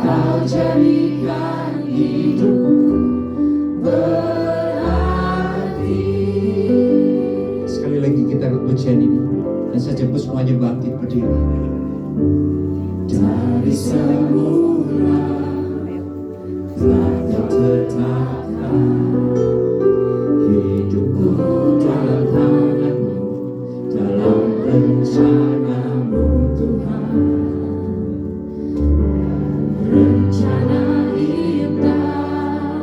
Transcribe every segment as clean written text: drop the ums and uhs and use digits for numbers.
Kau jadikan hidupku berarti. Sekali lagi kita ikut pujian ini. Dan saya jemput semuanya bangkit berdiri. Dari semula telah Kau tetapkan hidupku dalam tangan-Mu, dalam rencana-Mu Tuhan. Rencana indah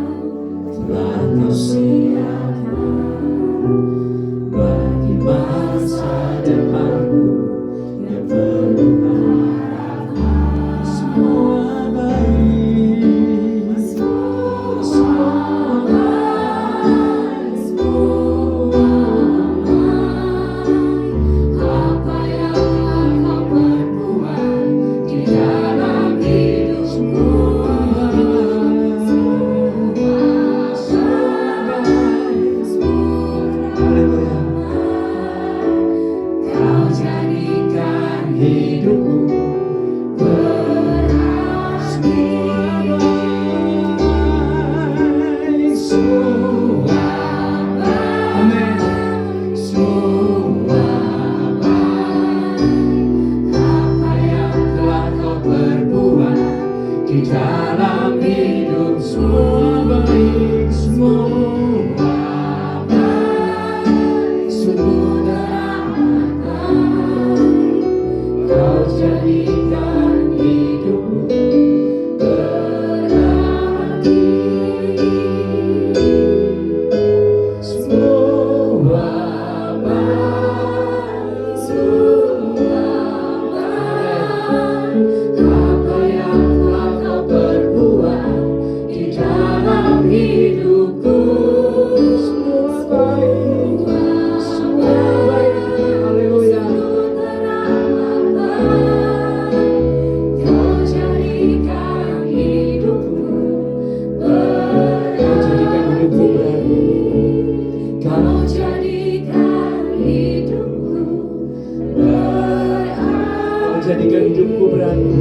telah Kau siapkan bagi masa depanku yang penuh harapan. Semua baik, semua baik, semua baik. Apa yang telah Kau perbuat di dalam hidupku, Kau jadikan hidupku berarti. Semua baik, semua baik. Apa yang telah Kau perbuat di dalam hidup, semua baik, semua baik, sungguh dermawan. Kau jadikan hidupku berarti. Semua baik, semua baik. Apa yang telah Kau perbuat di dalam hidupku, semua baik, semua baik. Haleluya. Kau jadikan hidupku berarti. Kau jadikan hidupku berarti. Kau jadikan hidupku berarti.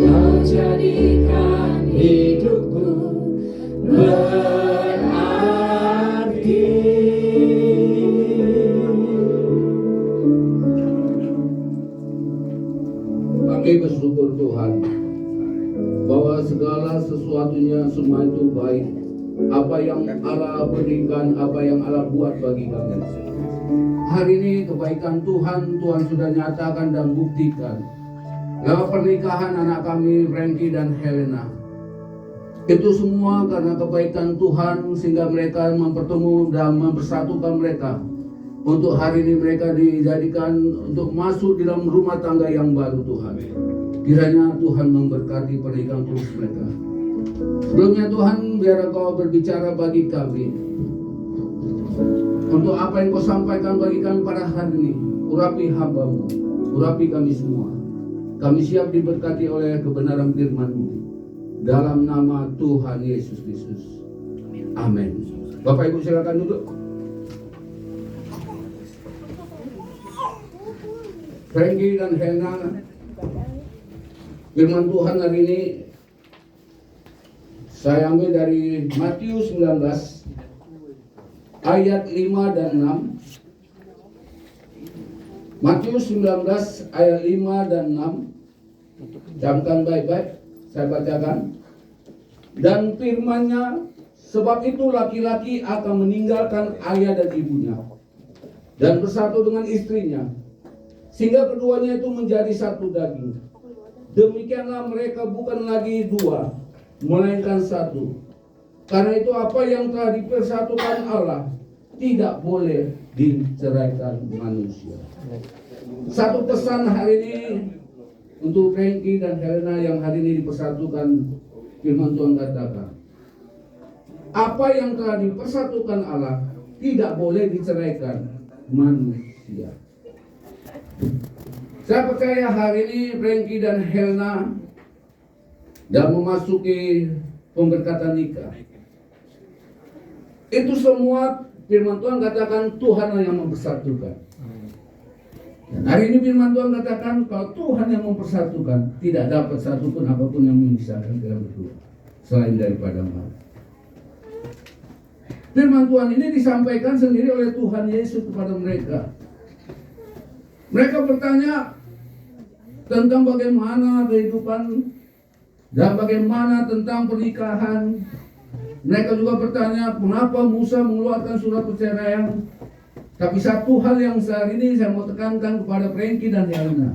Kau jadikan hidupku berarti. Kami bersyukur Tuhan bahwa segala sesuatunya semua itu baik. Apa yang Allah berikan, apa yang Allah buat bagi kami. Hari ini kebaikan Tuhan sudah nyatakan dan buktikan lewat pernikahan anak kami Frankie dan Helena. Itu semua karena kebaikan Tuhan, sehingga mereka mempertemu dan mempersatukan mereka. Untuk hari ini mereka dijadikan untuk masuk di dalam rumah tangga yang baru Tuhan. Kiranya Tuhan memberkati pernikahan terus mereka. Sebelumnya Tuhan, biar Kau berbicara bagi kami. Untuk apa yang Kau sampaikan bagi kami pada hari ini, urapi hamba-Mu, urapi kami semua. Kami siap diberkati oleh kebenaran firman-Mu. Dalam nama Tuhan Yesus Kristus. Amin. Bapak Ibu silakan duduk. Frankie dan Helena, firman Tuhan hari ini saya ambil dari Matius 19 ayat 5 dan 6. Matius 19 ayat 5 dan 6. Camkan baik-baik, saya bacakan. Dan firman-Nya, sebab itu laki-laki akan meninggalkan ayah dan ibunya dan bersatu dengan istrinya, sehingga keduanya itu menjadi satu daging. Demikianlah mereka bukan lagi dua, melainkan satu. Karena itu apa yang telah dipersatukan Allah tidak boleh diceraikan manusia. Satu pesan hari ini untuk Frankie dan Helena yang hari ini dipersatukan. Firman Tuhan katakan, apa yang telah dipersatukan Allah tidak boleh diceraikan manusia. Saya percaya hari ini Frankie dan Helena dan memasuki pemberkatan nikah. Itu semua firman Tuhan katakan Tuhan yang mempersatukan. Dan hari ini firman Tuhan katakan kalau Tuhan yang mempersatukan, tidak dapat satupun apapun yang memisahkan kalian berdua selain daripada maut. Firman Tuhan ini disampaikan sendiri oleh Tuhan Yesus kepada mereka. Mereka bertanya tentang bagaimana kehidupan dan bagaimana tentang pernikahan. Mereka juga bertanya mengapa Musa mengeluarkan surat perceraian. Tapi satu hal yang hari ini saya mau tekankan kepada Frankie dan Helena,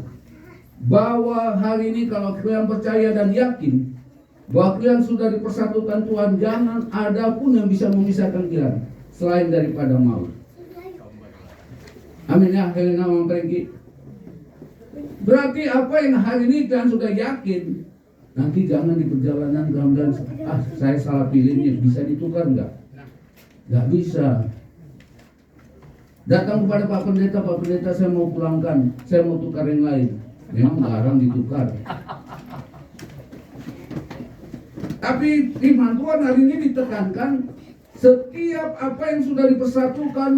bahwa hari ini kalau kalian percaya dan yakin bahwa kalian sudah dipersatukan Tuhan, jangan ada pun yang bisa memisahkan kalian selain daripada maut. Amin ya Helena dan Frankie. Berarti apa yang hari ini kalian sudah yakin, nanti jangan di perjalanan kalian saya salah pilihnya, bisa ditukar enggak? Enggak bisa. Datang kepada Pak Pendeta saya mau pulangkan, saya mau tukar yang lain. Memang larang ditukar. Tapi firman Tuhan hari ini ditekankan, setiap apa yang sudah dipersatukan,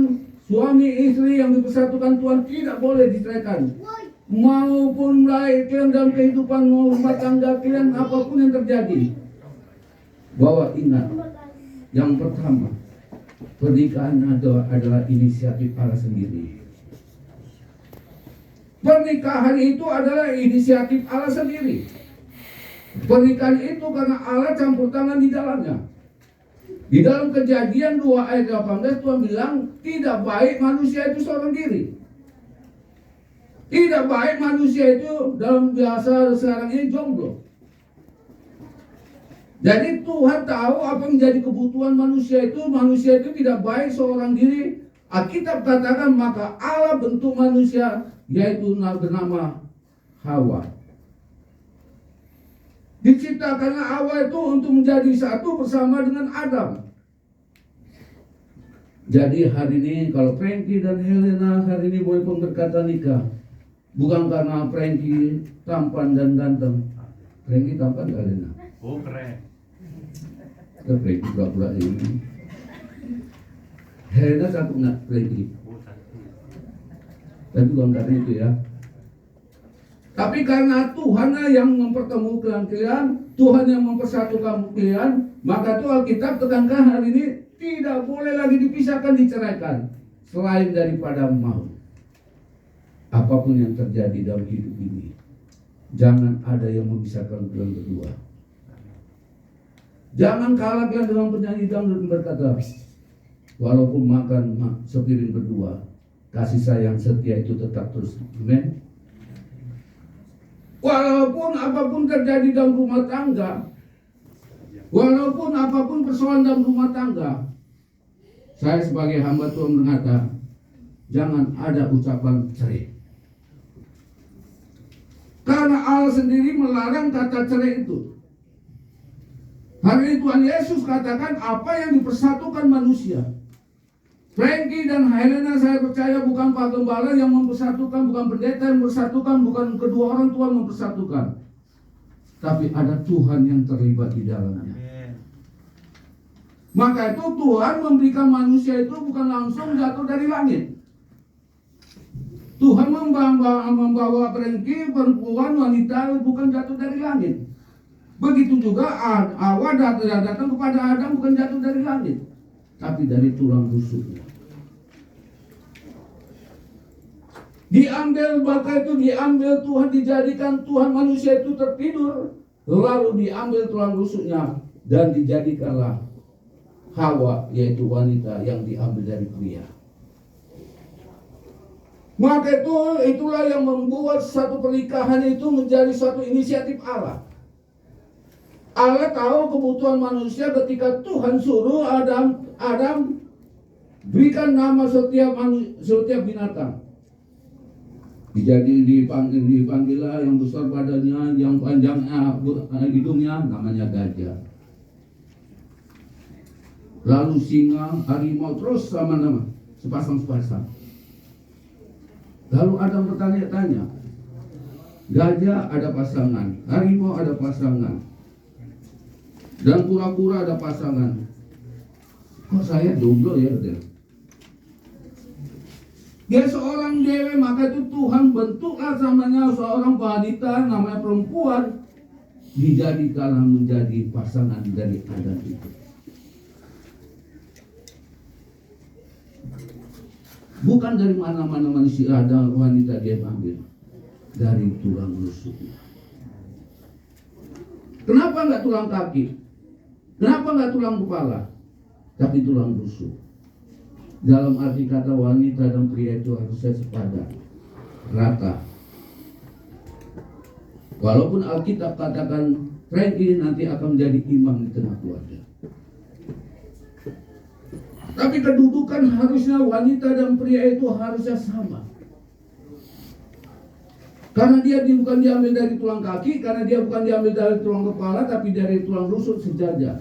suami istri yang dipersatukan Tuhan tidak boleh diceraikan. Maupun mulai kalian dalam kehidupan rumah tangga kalian, apapun yang terjadi, bahwa ingat, yang pertama, pernikahan adalah inisiatif Allah sendiri. Pernikahan itu adalah inisiatif Allah sendiri. Pernikahan itu karena Allah campur tangan di dalamnya. Di dalam Kejadian 2 ayat 18 Tuhan bilang, tidak baik manusia itu seorang diri. Tidak baik manusia itu dalam bahasa sekarang ini jomblo. Jadi Tuhan tahu apa menjadi kebutuhan manusia itu tidak baik seorang diri. Alkitab katakan maka Allah bentuk manusia, yaitu bernama Hawa. Diciptakanlah Hawa itu untuk menjadi satu bersama dengan Adam. Jadi hari ini kalau Frankie dan Helena hari ini boleh pun berkata nikah, bukan karena Frankie tampan dan ganteng. Frankie tampan gak Helena? Oh keren. Frankie pura-pura ini. Helena cakep nggak Frankie? Tapi bukan karena itu ya. Tapi karena Tuhan yang mempertemukan kalian, Tuhan yang mempersatukan kalian, maka itu Alkitab tekankan hari ini tidak boleh lagi dipisahkan, diceraikan selain daripada maut. Apapun yang terjadi dalam hidup ini, jangan ada yang memisahkan kalian berdua. Jangan kalah kalian dengan penyanyi dangdut berkata, walaupun makan sepiring berdua, kasih sayang setia itu tetap terus. Amen. Walaupun apapun terjadi dalam rumah tangga, walaupun apapun persoalan dalam rumah tangga, saya sebagai hamba Tuhan berkata, jangan ada ucapan cerai. Karena Allah sendiri melarang kata cerai itu. Hari ini Tuhan Yesus katakan apa yang dipersatukan manusia. Frankie dan Helena saya percaya bukan Pak Gembala yang mempersatukan, bukan pendeta yang mempersatukan, bukan kedua orang tua mempersatukan. Tapi ada Tuhan yang terlibat di dalamnya. Maka itu Tuhan memberikan manusia itu bukan langsung jatuh dari langit. Tuhan membawa Frankie, perempuan, wanita bukan jatuh dari langit. Begitu juga Hawa datang kepada Adam bukan jatuh dari langit, tapi dari tulang rusuknya. Diambil, maka itu diambil Tuhan, dijadikan Tuhan manusia itu tertidur, lalu diambil tulang rusuknya dan dijadikanlah Hawa, yaitu wanita yang diambil dari pria. Maka itulah yang membuat satu pernikahan itu menjadi suatu inisiatif Allah. Allah tahu kebutuhan manusia ketika Tuhan suruh Adam berikan nama setiap binatang. Dipanggillah yang besar badannya, yang panjang hidungnya, namanya gajah. Lalu singa, harimau, terus sama-sama, sepasang-sepasang. Lalu Adam bertanya-tanya, gajah ada pasangan, harimau ada pasangan, dan kura-kura ada pasangan. Kok saya jomblo ya? Dia seorang dewa, maka itu Tuhan bentuklah samanya seorang wanita namanya perempuan, dijadikanlah menjadi pasangan dari Adam itu. Bukan dari mana-mana manusia ada wanita dia ambil, dari tulang rusuknya. Kenapa nggak tulang kaki? Kenapa nggak tulang kepala? Tapi tulang rusuk. Dalam arti kata wanita dan pria itu harusnya sepadan, rata. Walaupun Alkitab katakan Franky nanti akan menjadi imam di tengah keluarga, tapi kedudukan harusnya wanita dan pria itu harusnya sama. Karena dia bukan diambil dari tulang kaki, karena dia bukan diambil dari tulang kepala, tapi dari tulang rusuk sejajar.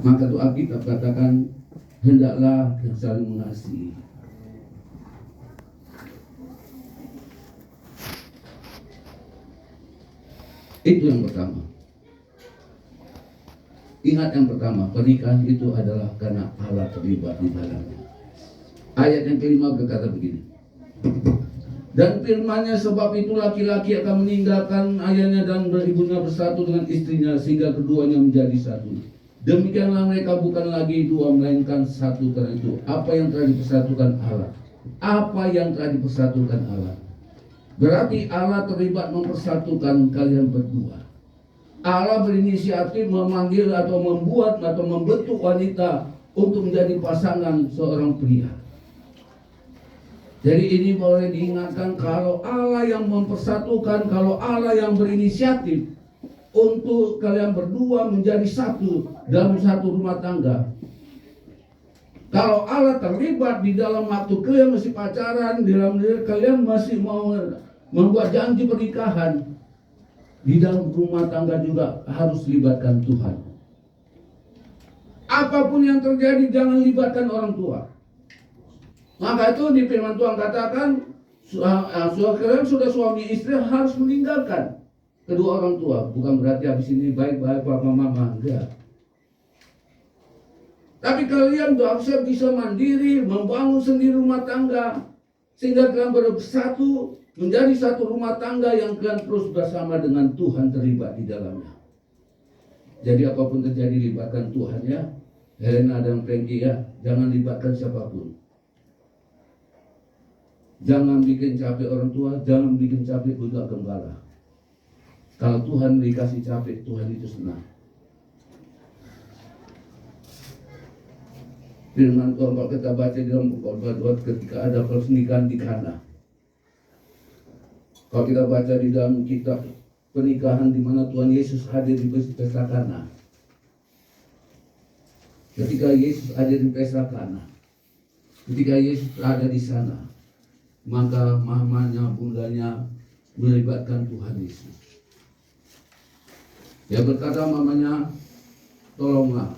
Maka itu Alkitab katakan hendaklah saling mengasihi. Itu yang pertama. Ingat yang pertama, pernikahan itu adalah karena Allah terlibat di dalamnya. Ayat yang kelima berkata begini. Dan firman-Nya, sebab itu laki-laki akan meninggalkan ayahnya dan ibunya bersatu dengan istrinya sehingga keduanya menjadi satu. Demikianlah mereka bukan lagi dua melainkan satu. Karena itu apa yang telah dipersatukan Allah. Apa yang telah dipersatukan Allah. Berarti Allah terlibat mempersatukan kalian berdua. Allah berinisiatif memanggil atau membuat atau membentuk wanita untuk menjadi pasangan seorang pria. Jadi ini boleh diingatkan, kalau Allah yang mempersatukan, kalau Allah yang berinisiatif untuk kalian berdua menjadi satu dalam satu rumah tangga. Kalau Allah terlibat di dalam waktu kalian masih pacaran, di dalam kalian masih mau membuat janji pernikahan, di dalam rumah tangga juga harus libatkan Tuhan. Apapun yang terjadi jangan libatkan orang tua. Maka itu di firman Tuhan katakan, kalian sudah suami istri harus meninggalkan kedua orang tua. Bukan berarti habis ini baik-baik papa mama, enggak. Tapi kalian harusnya bisa mandiri, membangun sendiri rumah tangga, sehingga kalian bersatu menjadi satu rumah tangga yang kalian terus bersama dengan Tuhan terlibat di dalamnya. Jadi apapun terjadi libatkan Tuhan ya. Helena dan Franky ya, jangan libatkan siapapun. Jangan bikin capek orang tua, jangan bikin capek budak gembala. Kalau Tuhan dikasih capek, Tuhan itu senang. Firman Tuhan kalau kita baca di dalam Khotbah ketika ada pernikahan di Kana. Kalau kita baca di dalam kitab pernikahan di mana Tuhan Yesus hadir di pesta Kana. Ketika Yesus hadir di pesta Kana, ketika Yesus ada di sana, maka mamanya, bundanya melibatkan Tuhan Yesus. Dia berkata mamanya, tolonglah,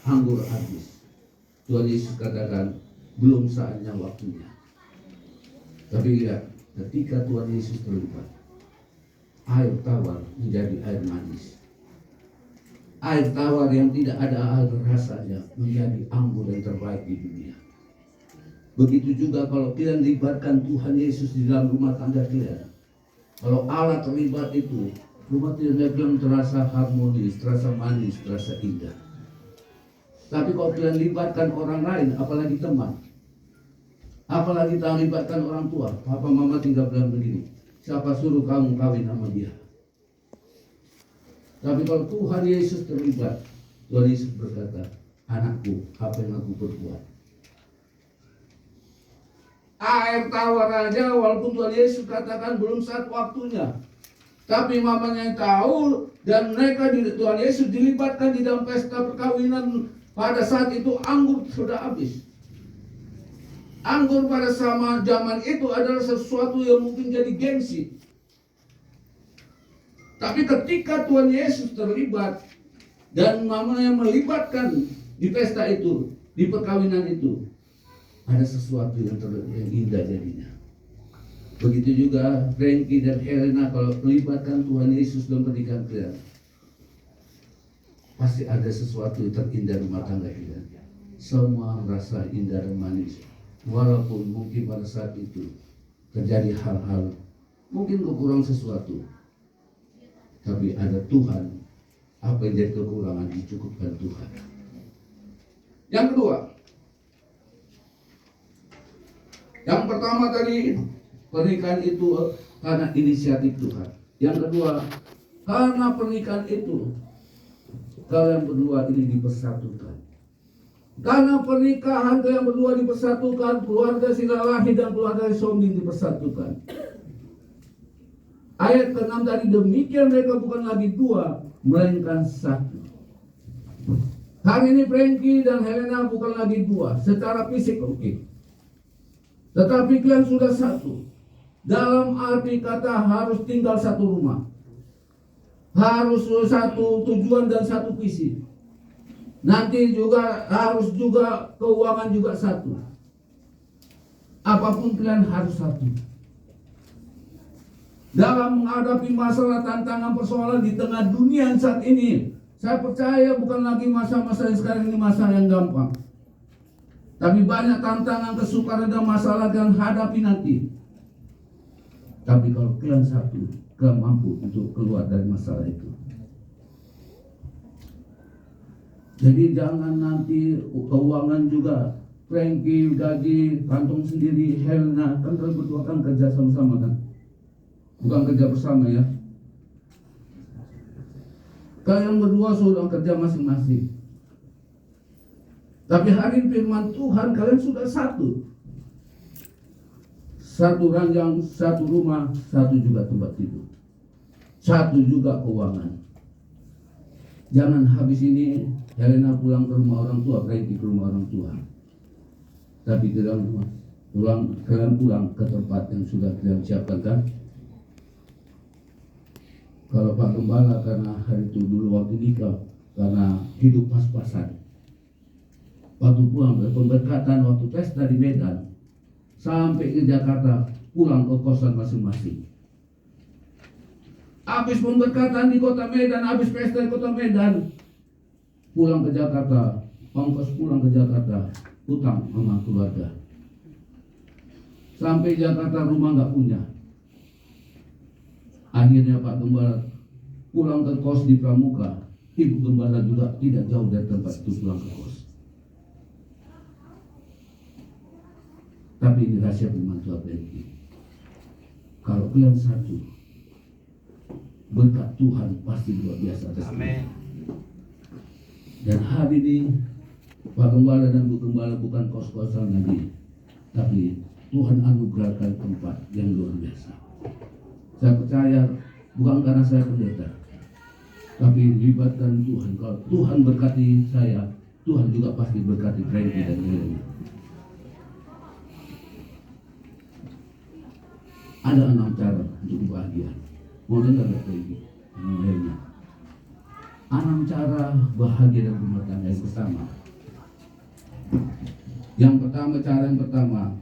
anggur habis. Tuhan Yesus katakan, belum saatnya waktunya. Tapi lihat, ketika Tuhan Yesus terlibat, air tawar menjadi air manis. Air tawar yang tidak ada air rasanya menjadi anggur yang terbaik di dunia. Begitu juga kalau kalian libatkan Tuhan Yesus di dalam rumah tangga kalian. Kalau Allah terlibat itu, rumah tangga kalian terasa harmonis, terasa manis, terasa indah. Tapi kalau kalian libatkan orang lain, apalagi teman, apalagi tak libatkan orang tua, papa mama tinggal bilang begini, siapa suruh kamu kawin sama dia? Tapi kalau Tuhan Yesus terlibat, Tuhan Yesus berkata, anakku, apa yang aku berbuat? Air tawar aja, walaupun Tuhan Yesus katakan belum saat waktunya, tapi mamanya yang tahu, dan mereka Tuhan Yesus dilibatkan di dalam pesta perkawinan. Pada saat itu anggur sudah habis. Anggur pada zaman itu adalah sesuatu yang mungkin jadi gengsi. Tapi ketika Tuhan Yesus terlibat dan mamanya melibatkan di pesta itu, di perkawinan itu, ada sesuatu yang indah jadinya. Begitu juga Franky dan Helena kalau melibatkan Tuhan Yesus dalam pernikahan kalian, pasti ada sesuatu yang terindah rumah tangga kalian. Semua merasa indah dan manis. walaupun mungkin pada saat itu terjadi hal-hal mungkin kekurangan sesuatu, tapi ada Tuhan. Apa yang jadi kekurangan dicukupkan Tuhan. Yang kedua, yang pertama tadi pernikahan itu karena inisiatif Tuhan. Yang kedua, karena pernikahan itu kalian berdua ini dipersatukan. Karena pernikahan kalian berdua dipersatukan, keluarga Silalahi dan keluarga Sombing dipersatukan. Ayat ke-6 tadi, demikian mereka bukan lagi dua, melainkan satu. Hari ini Frankie dan Helena bukan lagi dua, secara fisik oke. Tetapi kalian sudah satu. Dalam arti kata harus tinggal satu rumah. Harus satu tujuan dan satu visi. Nanti juga harus juga keuangan juga satu. Apapun kalian harus satu. Dalam menghadapi masalah, tantangan, persoalan di tengah dunia saat ini, saya percaya bukan lagi masa-masa yang sekarang ini masa yang gampang. Tapi banyak tantangan, kesukaran dan masalah yang hadapi nanti. Tapi kalau kalian satu, kalian mampu untuk keluar dari masalah itu. Jadi jangan nanti keuangan juga, Frankie gaji, kantong sendiri, Helena, kan kalian berdua kan kerja sama-sama kan? Bukan kerja bersama ya. Kalian berdua sudah kerja masing-masing. Tapi hari firman Tuhan kalian sudah satu. Satu ranjang, satu rumah, satu juga tempat tidur. Satu juga keuangan. Jangan habis ini Helena pulang ke rumah orang tua, Frankie ke rumah orang tua. Tapi kalian pulang ke tempat yang sudah kalian siapkan kan? Kalau Pak Gembala karena hari itu dulu waktu nikah, karena hidup pas-pasan. Waktu pulang pemberkatan, waktu pesta di Medan, sampai ke Jakarta, pulang ke kosan masing-masing. Habis pemberkatan di kota Medan, habis pesta di kota Medan, pulang ke Jakarta, ongkos pulang ke Jakarta, utang sama keluarga. Sampai Jakarta rumah nggak punya. Akhirnya Pak Gembala pulang ke kos di Pramuka. Ibu Gembala juga tidak jauh dari tempat itu pulang ke kos. Tapi ini rahasia firman Tuhan ini. Kalau kalian satu, berkat Tuhan pasti luar biasa. Amin. Dan hari ini Pak Gembala dan Bu Gembala bukan kos-kosan lagi, tapi Tuhan anugerahkan tempat yang luar biasa. Saya percaya bukan karena saya pendeta, tapi libatkan Tuhan. Kalau Tuhan berkati saya, Tuhan juga pasti berkati Frankie dan Helena. Ada 6 cara untuk bahagia. Mau dengar gak Frankie? Helena. 6 cara bahagia dalam rumah tangga. Cara yang pertama,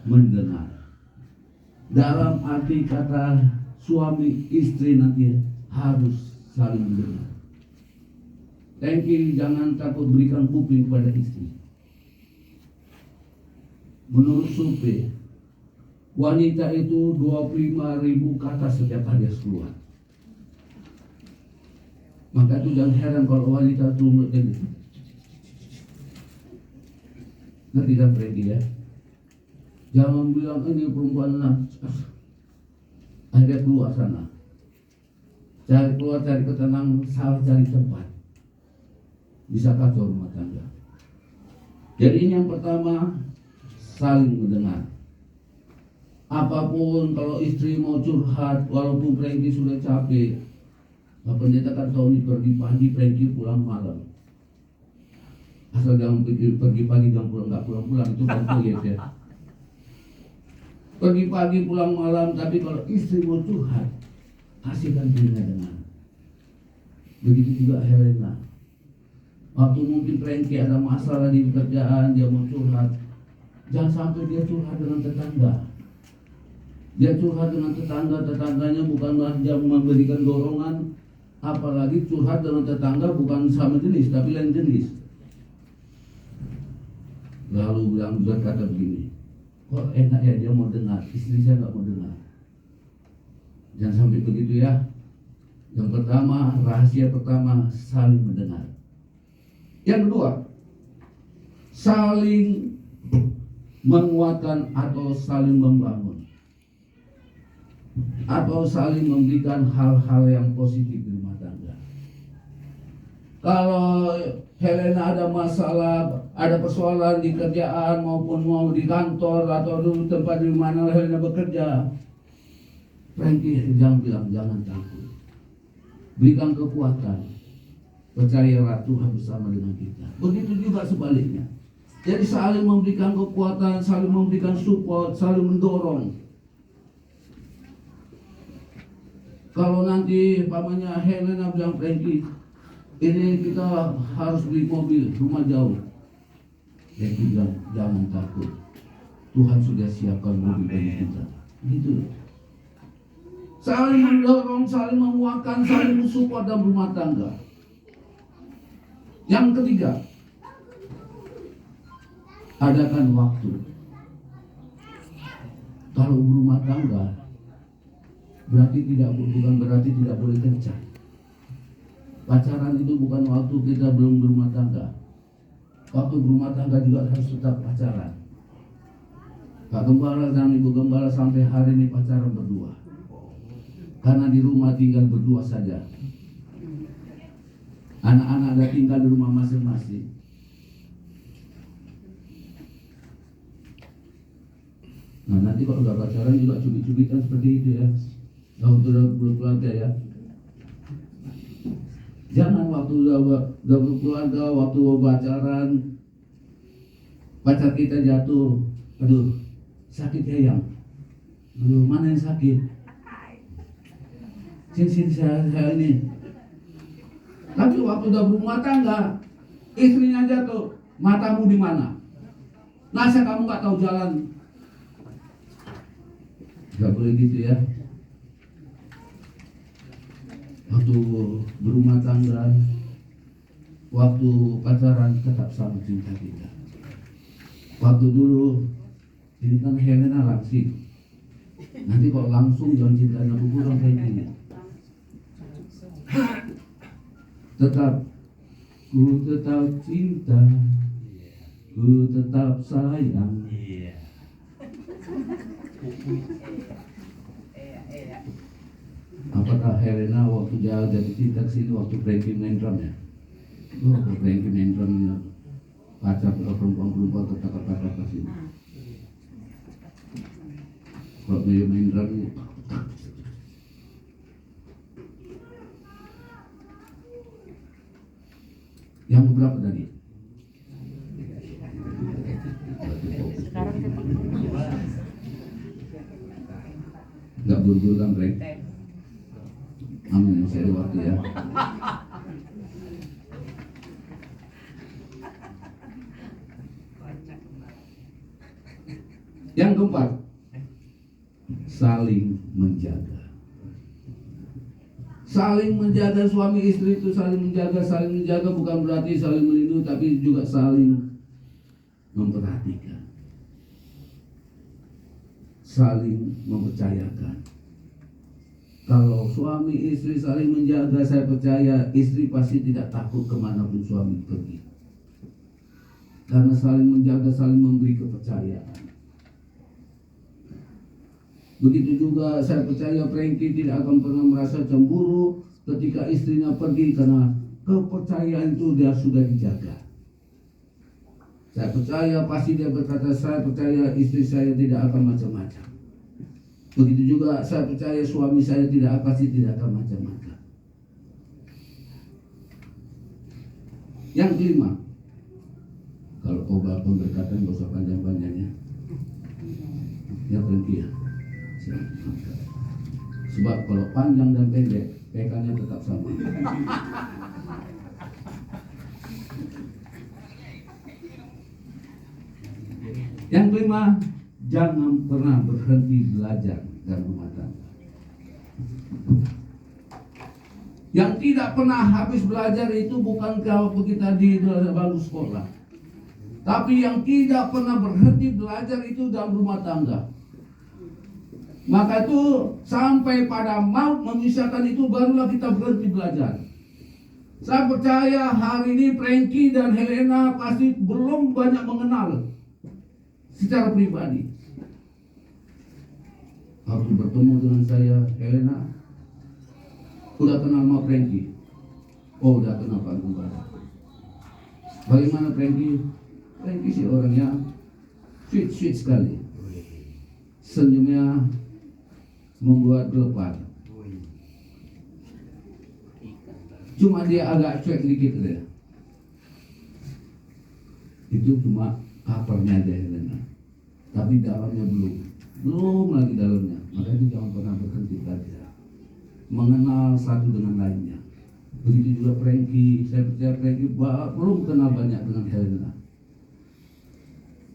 mendengar. Dalam arti kata suami istri nanti harus saling mendengar. Frankie jangan takut berikan kuping pada istri. Menurut survei, wanita itu 25.000 kata setiap hari harus keluar. Maka itu jangan heran kalau wanita itu menjadi. Ngerti kan Frankie ya? Jangan bilang ini perempuan akhirnya keluar sana. Cari keluar, cari ketenangan, salah cari tempat. Bisa kacau rumah tangga. Jadi ini yang pertama, saling mendengar. Apapun kalau istri mau curhat, walaupun Frankie sudah capek, pendeta kan tahu nih pergi pagi, Frankie pulang malam. Asal jangan pergi pagi, jangan pulang, nggak pulang-pulang, itu kan ya. Pergi pagi pulang malam, tapi kalau istri mau curhat, kasihkan dirinya dengar. Begitu juga Helena. Waktu mungkin Frankie ada masalah di pekerjaan, dia mau curhat, jangan sampai dia curhat dengan tetangga. Dia curhat dengan tetangga, tetangganya bukan dia memberikan dorongan, apalagi curhat dengan tetangga bukan sama jenis, tapi lain jenis. Lalu berkata begini, Kok enak ya dia mau dengar, istri saya nggak mau dengar. Jangan sampai begitu ya. Yang pertama, rahasia pertama, saling mendengar. Yang kedua, saling menguatkan atau saling membangun, atau saling memberikan hal-hal yang positif di rumah tangga. Kalau Helena ada masalah, ada persoalan di kerjaan maupun mau di kantor atau di tempat di mana Helena bekerja, Frankie jangan bilang jangan takut, berikan kekuatan, percayalah Tuhan bersama dengan kita. Begitu juga sebaliknya. Jadi saling memberikan kekuatan, saling memberikan support, saling mendorong. Kalau nanti pamannya Helena bilang, Frankie, ini kita harus beli mobil, rumah jauh. Frankie bilang, jangan takut, Tuhan sudah siapkan mobil bagi kita. Gitu. Saling mendorong, saling menguatkan, saling mensupport dalam rumah tangga. Yang ketiga, adakan waktu. Kalau berumah tangga, bukan berarti tidak boleh kencan. Pacaran itu bukan waktu kita belum berumah tangga. Waktu berumah tangga juga harus tetap pacaran. Pak Gembala dan Ibu Gembala sampai hari ini pacaran berdua. Karena di rumah tinggal berdua saja. Anak-anak ada tinggal di rumah masing-masing. Nah nanti kalau udah pacaran juga cubit-cubitan seperti itu ya. Kalau udah berkeluarga ya. Jangan waktu udah berkeluarga, waktu pacaran, pacar kita jatuh, aduh sakit ya yang, aduh mana yang sakit? Sini saya ini. Tapi waktu udah berumah tangga, istrinya jatuh, matamu di mana? Masa kamu nggak tahu jalan? Gak boleh gitu ya. Waktu berumah tangga, waktu pacaran tetap sama cinta kita. Waktu dulu ini kan Helena langsing. Nanti kalau langsung jangan cintanya berkurang kayak gini. Ku tetap cinta, ku tetap sayang. Apakah Helena waktu dia jadi cinta sini waktu Frankie main drum ya? Waktu Frankie main drum ya, pacar perempuan kata-kata sini. Kalau dia main drum ya. Yang berapa tadi? Enggak buru-buru kan, Frank? Amin, masih ada waktu ya. Yang keempat, saling menjaga. Saling menjaga suami istri itu saling menjaga bukan berarti saling melindungi, tapi juga saling memperhatikan, saling mempercayakan. Kalau suami istri saling menjaga, saya percaya istri pasti tidak takut kemanapun suami pergi. Karena saling menjaga, saling memberi kepercayaan. Begitu juga saya percaya Frankie tidak akan pernah merasa cemburu ketika istrinya pergi, karena kepercayaan itu dia sudah dijaga. Saya percaya pasti dia berkata, saya percaya istri saya tidak akan macam-macam. Begitu juga saya percaya suami saya pasti tidak akan macam-macam. Yang kelima, kalau khotbah pemberkatan gak usah panjang-panjangnya. Ya Frankie ya. Sebab kalau panjang dan pendek, PK-nya tetap sama. Yang kelima, jangan pernah berhenti belajar dalam rumah tangga. Yang tidak pernah habis belajar itu bukan kalau kita di bangku sekolah. Tapi yang tidak pernah berhenti belajar itu dalam rumah tangga. Maka itu sampai pada maut memisahkan itu barulah kita berhenti belajar. Saya percaya hari ini Frankie dan Helena pasti belum banyak mengenal secara pribadi. Waktu bertemu dengan saya, Helena udah kenal sama Frankie. Oh, udah kenal Pak Gembala. Bagaimana Frankie? Frankie sih orangnya sweet sekali. Senyumnya membuat gelepar. Cuma dia agak cuek dikit deh. Itu cuma covernya aja Helena. Tapi dalamnya belum lagi dalamnya. Maka itu jangan pernah berhenti belajar. Mengenal satu dengan lainnya. Begitu juga Frankie. Saya percaya Frankie belum kenal banyak dengan Helena.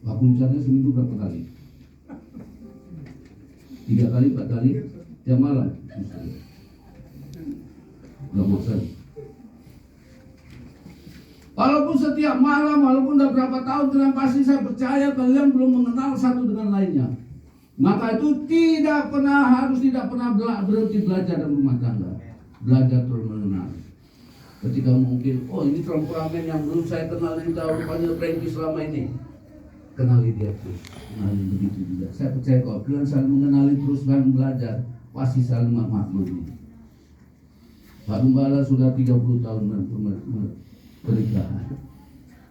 Pak puncaknya seminggu berapa kali? 3 kali, 4 kali tiap malam. Gak bosan. Walaupun setiap malam, walaupun udah berapa tahun, dengan pasti saya percaya kalian belum mengenal satu dengan lainnya. Maka itu tidak pernah berhenti belajar dalam rumah tangga. Belajar terus mengenal. Ketika mungkin, oh ini temperamen yang belum saya kenal ini, tahu rupanya Frankie selama ini. Kenali dia terus, kenali begitu juga. Saya percaya kalau kalian saling mengenali terus dan belajar, pasti saling memaklumi. Pak Gembala sudah 30 tahun pernikahan,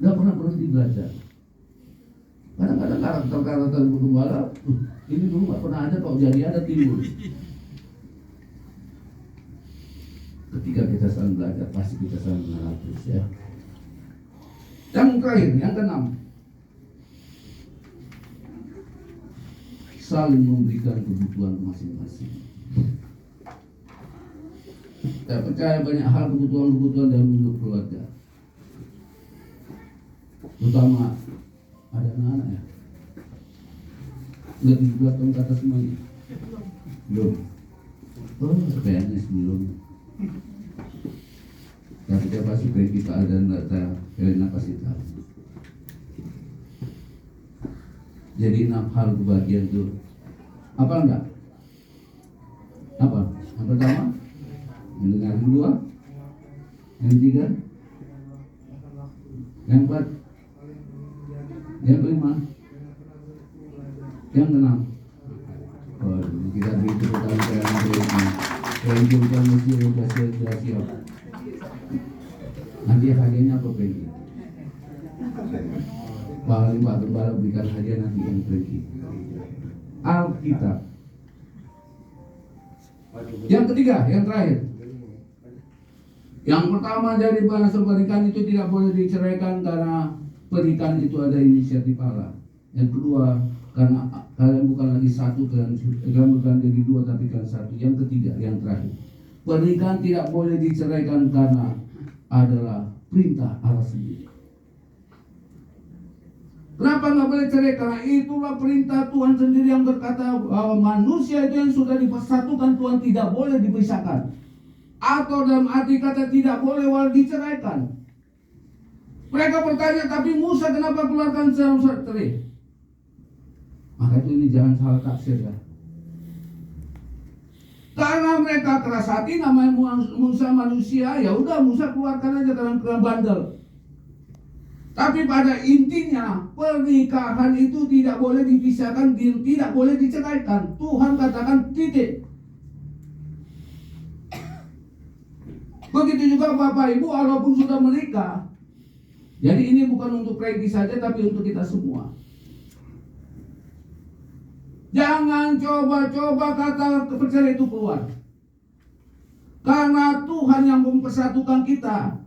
nggak pernah berhenti belajar. Kadang-kadang karakter Pak Gembala, ini dulu nggak pernah ada, kok jadi ada timbul. Ketika kita saling belajar, pasti kita saling mengenal terus ya. Yang terakhir, yang keenam, saling memberikan kebutuhan masing-masing. Saya percaya banyak hal kebutuhan dalam hidup keluarga. Terutama ada anak-anak ya. Udah 17 tahun ke atas semuanya? Belum. Oh, PNS belum. Tapi dia pasti kita ada data Helena pasti tahu. Jadi 6 hal kebahagiaan itu apa enggak? Apa? Yang pertama, mendengar. Yang kedua, yang ketiga, yang keempat, yang kelima, yang keenam. Oh, kita beri tepuk tangan yang kita mesti sudah siap. Nanti hadiahnya apa Frankie? Pak Gembala berikan hadiah nanti yang Frankie. Alkitab. Yang ketiga, yang terakhir. Yang pertama dari bahasa pernikahan itu tidak boleh diceraikan karena pernikahan itu ada inisiatif Allah. Yang kedua, karena kalian bukan lagi satu, kalian bukan jadi dua tapi kalian satu. Yang ketiga, yang terakhir, pernikahan tidak boleh diceraikan karena adalah perintah Allah sendiri. Kenapa nggak boleh cerai? Karena itulah perintah Tuhan sendiri yang berkata bahwa manusia itu yang sudah dipersatukan Tuhan tidak boleh dipisahkan. Atau dalam arti kata tidak boleh diceraikan. Mereka bertanya, tapi Musa kenapa keluarkan surat cerai? Maka itu ini jangan salah tafsir ya. Karena mereka keras hati, namanya Musa manusia, ya udah Musa keluarkan aja dalam bandel. Tapi pada intinya pernikahan itu tidak boleh dipisahkan, tidak boleh diceraikan. Tuhan katakan titik. Begitu juga Bapak Ibu walaupun sudah menikah. Jadi ini bukan untuk Frankie saja tapi untuk kita semua. Jangan coba-coba kata perceraian itu keluar. Karena Tuhan yang mempersatukan kita,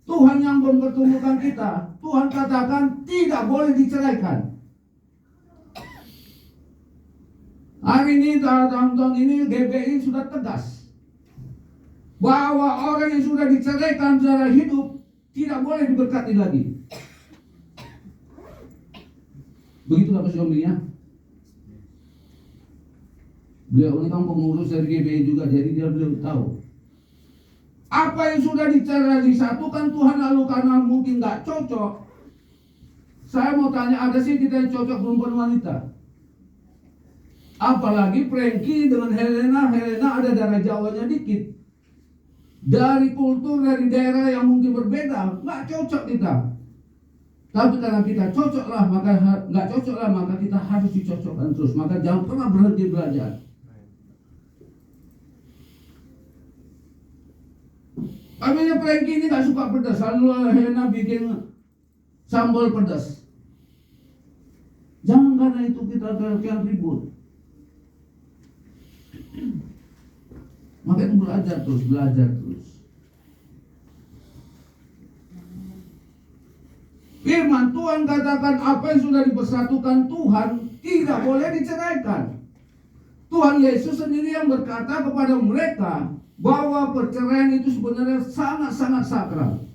Tuhan yang mempertemukan kita, Tuhan katakan tidak boleh diceraikan. Hari ini tahun ini GBI sudah tegas bahwa orang yang sudah diceraikan secara hidup tidak boleh diberkati lagi. Begitulah suaminya. Beliau ini kan pengurus dari GBI juga, jadi beliau tahu apa yang sudah disatukan Tuhan lalu karena mungkin nggak cocok Saya mau tanya, ada sih kita yang cocok perempuan wanita? Apalagi Frankie dengan Helena. Helena ada darah Jawanya dikit. Dari kultur, dari daerah yang mungkin berbeda, nggak cocok kita. Tapi karena kita cocok lah, maka nggak cocok lah, maka kita harus dicocokkan terus. Maka jangan pernah berhenti belajar. Namanya Frankie ini nggak suka pedas, lalu Helena bikin sambal pedas. Jangan karena itu kita yang ribut. Makanya belajar terus. Firman Tuhan katakan apa yang sudah dipersatukan Tuhan tidak boleh diceraikan. Tuhan Yesus sendiri yang berkata kepada mereka bahwa perceraian itu sebenarnya sangat-sangat sakral.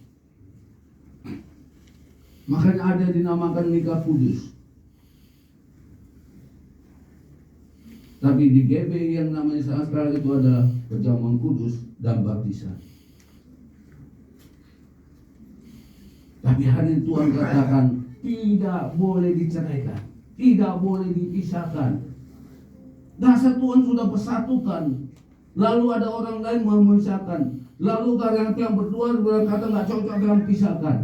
Makanya ada yang dinamakan nikah kudus. Tapi di GBI yang namanya sakral itu ada perjamuan kudus dan baptisan. Tapi hari ini Tuhan katakan tidak boleh diceraikan, tidak boleh dipisahkan. Dasar Tuhan sudah persatukan. Lalu ada orang lain memisahkan. Lalu karena yang berdua berkata nggak cocok dalam pisahkan.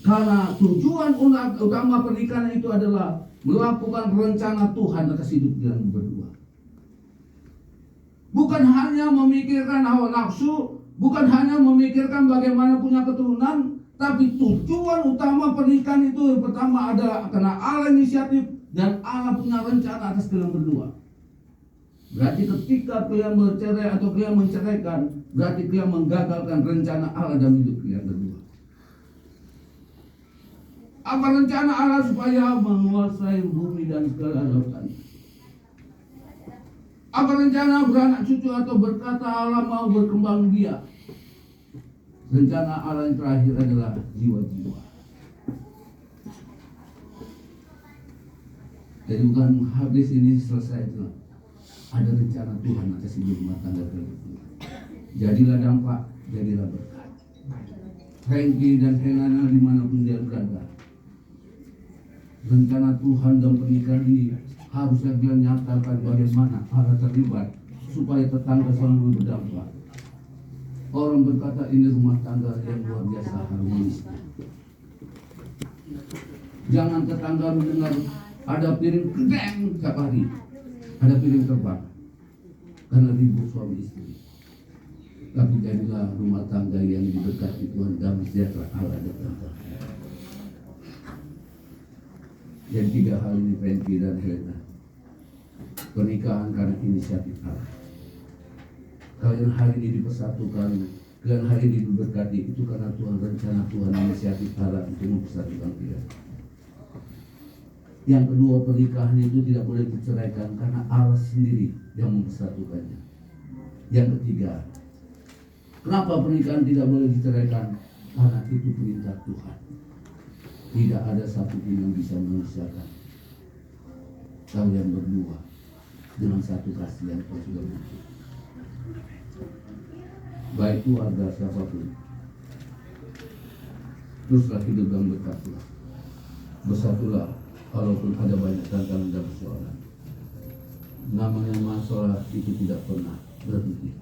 Karena tujuan utama pernikahan itu adalah melakukan rencana Tuhan atas hidup kalian berdua. Bukan hanya memikirkan hawa nafsu, bukan hanya memikirkan bagaimana punya keturunan, tapi tujuan utama pernikahan itu yang pertama adalah karena Allah inisiatif dan Allah punya rencana atas kalian berdua. Berarti ketika kalian bercerai atau kalian menceraikan, berarti kalian menggagalkan rencana Allah dalam hidup kalian berdua. Apa rencana Allah supaya menguasai bumi dan segala lautannya? Apa rencana beranak cucu atau berkata Allah mau berkembang biak? Rencana Allah yang terakhir adalah jiwa-jiwa. Jadi bukan habis ini selesai itu. Ada rencana Tuhan atas hidup rumah tangga kalian. Jadilah dampak, jadilah berkat. Frankie dan Helena dimanapun dia berada. Rencana Tuhan dalam pernikahan ini harusnya dia nyatakan bagaimana Allah terlibat supaya tetangga selalu berdampak. Orang berkata ini rumah tangga yang luar biasa harmonis. Jangan tetangga mendengar ada piring kedeng tiap hari, ada piring terbang karena ribut suami istri. Tapi jadilah rumah tangga yang diberkati Tuhan damai sejahtera Allah dan Tuhan. Yang tiga hal ini Frankie dan Helena. Pernikahan karena inisiatif Allah. Kalian hari ini dipersatukan, kalian hari ini diberkati, itu karena Tuhan, rencana Tuhan, inisiatif Allah untuk mempersatukan kalian. Yang kedua, pernikahan itu tidak boleh diceraikan karena Allah sendiri yang mempersatukannya. Yang ketiga, kenapa pernikahan tidak boleh diceraikan? Karena itu perintah Tuhan. Tidak ada satu pun yang bisa memisahkan kalian berdua dengan satu kasih yang kau sudah butuh. Baik keluarga siapapun, teruslah hidup dan berkatlah. Bersatulah walaupun ada banyak tantangan dan persoalan. Namanya masalah itu tidak pernah berhenti,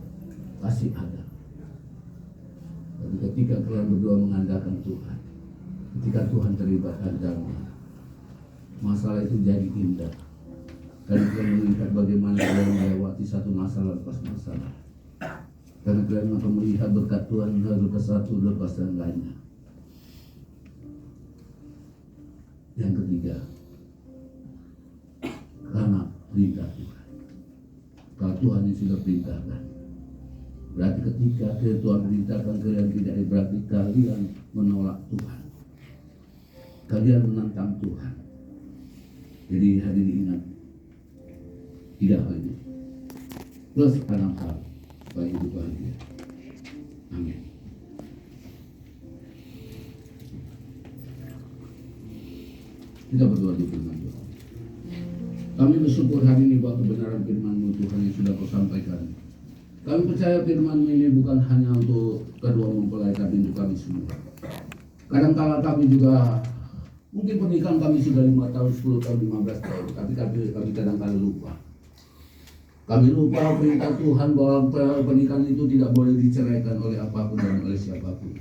pasti ada. Tapi ketika kalian berdua mengandalkan Tuhan, ketika Tuhan terlibat dalamnya, masalah itu jadi indah. Karena kalian melihat bagaimana kalian melewati satu masalah lepas masalah. Karena kalian akan melihat berkat Tuhan satu persatu lepas yang lainnya. Yang ketiga, karena perintah Tuhan. Kalau Tuhan yang sudah perintahkan, berarti ketika Tuhan perintahkan kalian tidak, berarti kalian menolak Tuhan. Kalian menantang Tuhan. Jadi hadirin ingat, tidak hal ini. Plus 6 hal supaya hidup bahagia. Amin. Kita berdoa di firman Tuhan. Kami bersyukur hari ini bahwa kebenaran firman-Mu Tuhan yang sudah Kau sampaikan. Kami percaya firman-Mu ini bukan hanya untuk kedua mempelai, tapi untuk kami semua. Kadang-kala kami juga, mungkin pernikahan kami sudah 5 tahun, 10 tahun, 15 tahun, tapi kami kadang-kala lupa. Kami lupa perintah Tuhan bahwa pernikahan itu tidak boleh diceraikan oleh apapun dan oleh siapapun.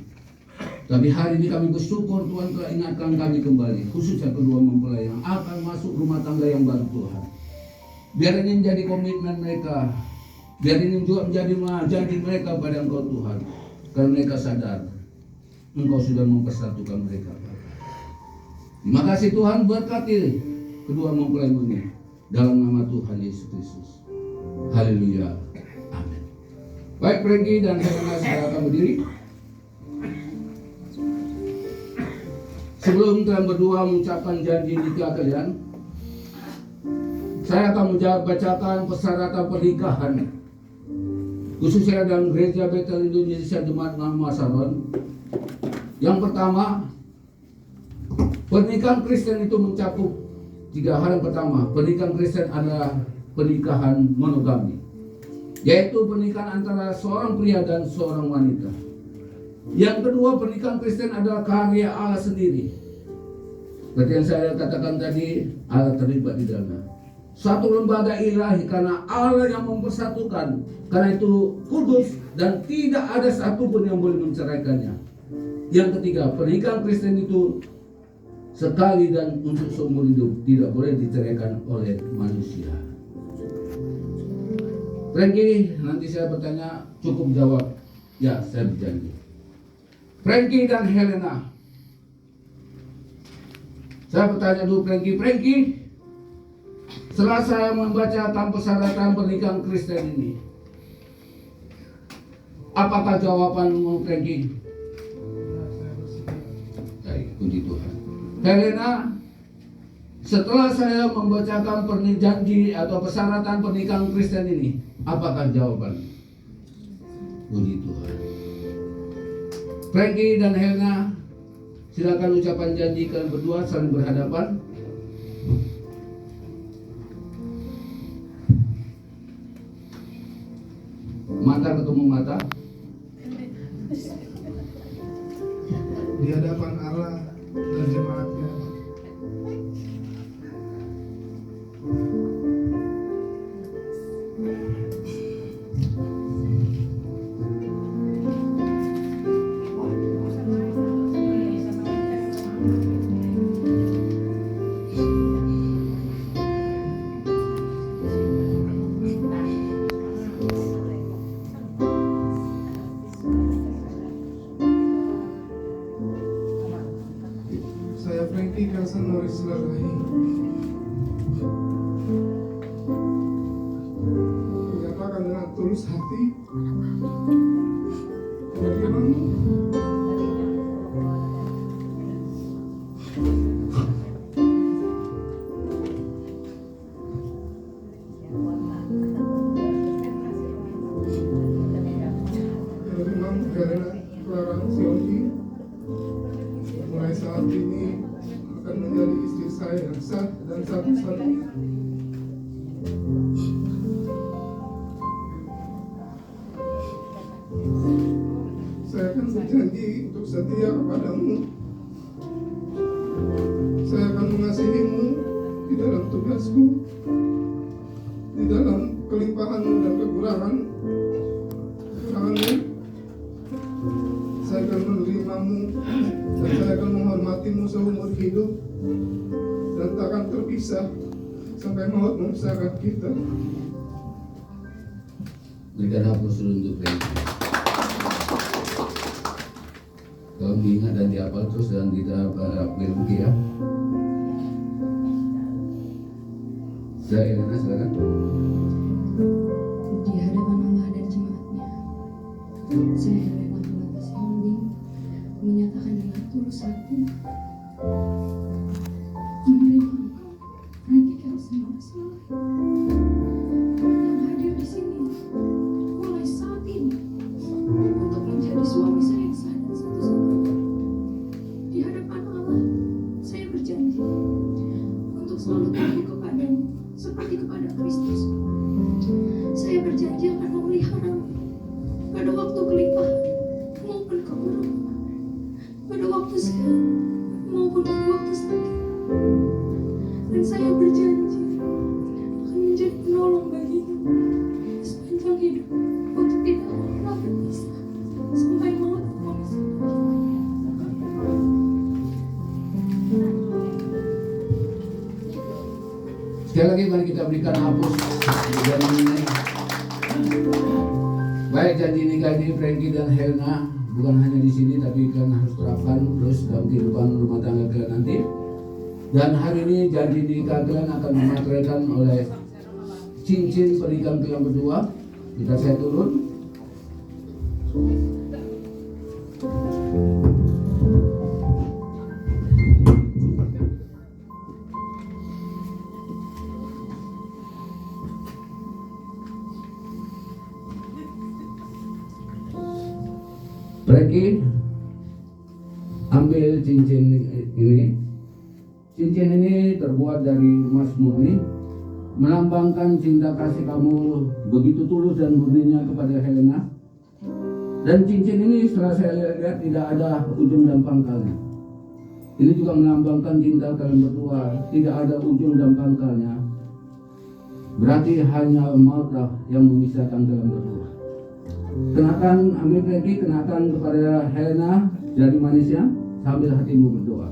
Tapi hari ini kami bersyukur Tuhan telah ingatkan kami kembali, khususnya kedua mempelai yang akan masuk rumah tangga yang baru Tuhan. Biar ini menjadi komitmen mereka, biar ini juga menjadi janji mereka pada Engkau Tuhan. Karena mereka sadar Engkau sudah mempersatukan mereka. Terima kasih Tuhan, berkati kedua mempelai ini dalam nama Tuhan Yesus Kristus. Haleluya. Amin. Baik, Frankie dan Helena, silakan berdiri. Sebelum kalian berdua mengucapkan janji nikah kalian, saya akan bacakan persyaratan pernikahan khususnya dalam Gereja Bethel Indonesia Jemaat Nama Saron. Yang pertama, pernikahan Kristen itu mencakup 3 hal. Yang pertama, pernikahan Kristen adalah pernikahan monogami, yaitu pernikahan antara seorang pria dan seorang wanita. Yang kedua, pernikahan Kristen adalah karya Allah sendiri. Seperti yang saya katakan tadi, Allah terlibat di dalamnya. Satu lembaga ilahi karena Allah yang mempersatukan. Karena itu kudus dan tidak ada satupun yang boleh menceraikannya. Yang ketiga, pernikahan Kristen itu sekali dan untuk seumur hidup, tidak boleh diceraikan oleh manusia. Frankie, nanti saya bertanya, cukup jawab ya, saya berjanji. Frankie dan Helena, saya bertanya dulu Frankie, setelah saya membacakan persyaratan pernikahan Kristen ini, apakah jawabanmu Frankie? Baik, puji Tuhan. Helena, setelah saya membacakan janji atau persyaratan pernikahan Kristen ini, apakah jawaban? Puji Tuhan. Frankie dan Helena, silakan ucapan janji kalian berdua saling berhadapan. Mata ketemu mata. Di hadapan Allah dan jemaatnya. Saya Frankie Kelson Norris Lalahi menyatakan dengan tulus hati bagaimana Helena Clara Sionti mulai saat ini akan menjadi istri saya yang sah dan satu-satunya. Saya akan berjanji untuk setia kepadamu. Saya akan mengasihimu di dalam tugasku, di dalam kelimpahanmu dan kekuranganmu. Saya akan menerimamu dan saya akan menghormatimu seumur hidup dan tak akan terpisah sampai maut memisahkan kita. Berikan hapus dulu untuk Frankie. Tolong diingat dan dihafal terus dan tidak berhenti ya. Saya Helena, silakan. Di hadapan Allah dan jemaatnya, saya Helena Clara Sionti menyatakan dengan tulus hati menerima engkau, Frankie Kelson Norris yang hadir di sini mulai saat ini untuk menjadi suami saya yang sah dan satu-satunya. Di hadapan Allah, saya berjanji untuk selalu tunduk kepadamu seperti kepada Kristus. Saya berjanji akan memeliharamu pada waktu kelimpahan lagi mari kita berikan hapus janji ini. Baik, janji nikah ini Frankie dan Helena bukan hanya di sini tapi kan harus terapkan terus dalam kehidupan rumah tangga kalian nanti. Dan hari ini janji nikah kalian akan dimateraikan oleh cincin pernikahan kalian berdua. Kita saya turun. Frankie, ambil cincin ini. Cincin ini terbuat dari emas murni, melambangkan cinta kasih kamu begitu tulus dan murninya kepada Helena. Dan cincin ini setelah saya lihat tidak ada ujung dan pangkalnya. Ini juga melambangkan cinta kalian berdua, tidak ada ujung dan pangkalnya. Berarti hanya mautlah yang memisahkan kalian berdua. Kenakan, ambil Frankie, kenakan kepada Helena jari manisnya sambil hatimu berdoa.